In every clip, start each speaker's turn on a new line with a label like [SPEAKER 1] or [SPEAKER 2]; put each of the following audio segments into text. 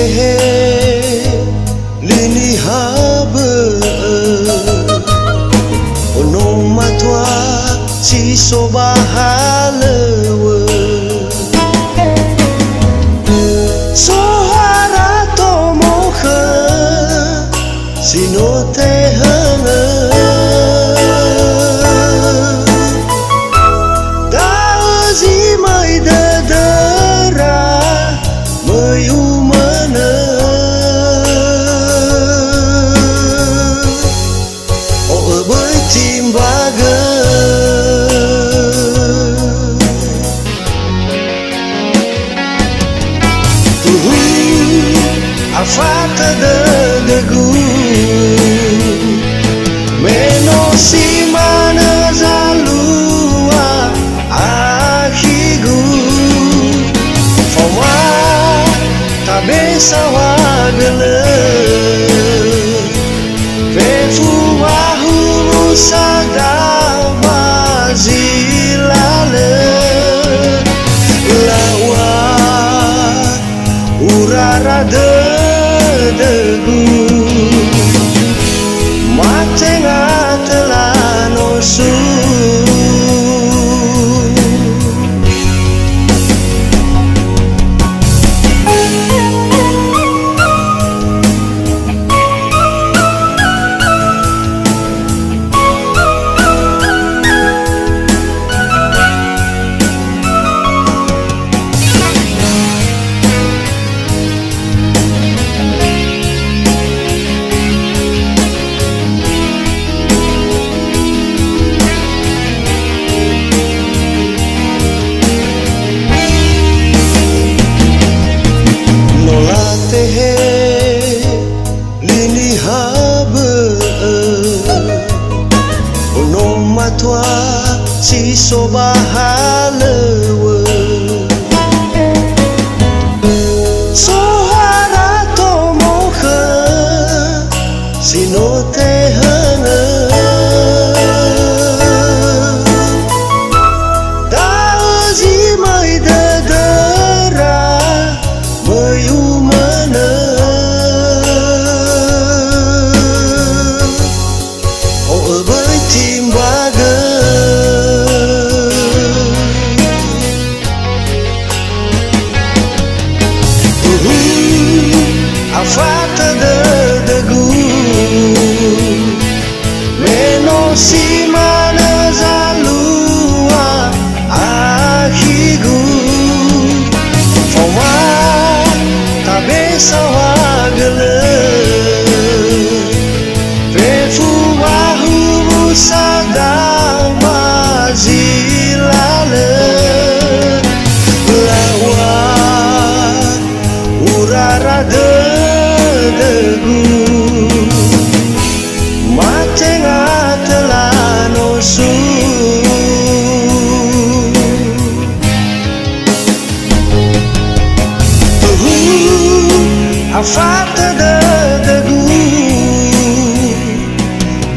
[SPEAKER 1] tehe lini habe ono matwa si soba halewe sohara tomoke sino tehe Afata de gu meno si mana zalua ahigu foma tabe sawagele vefu wahu sadama zilale lawa urara degu matenga telano su lini habe ono matwa si soba halewe sohara tomoke sino tehe dazi mai dedera mayu afata de gu meno si mana zalua ahigu foma tabe sawagele vefu wahu sadama zilale lawa urara degu matenga telano su afata degu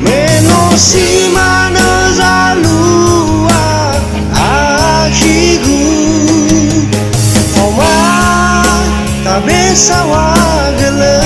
[SPEAKER 1] meno si mana zalua ahigu oma tabe sawagele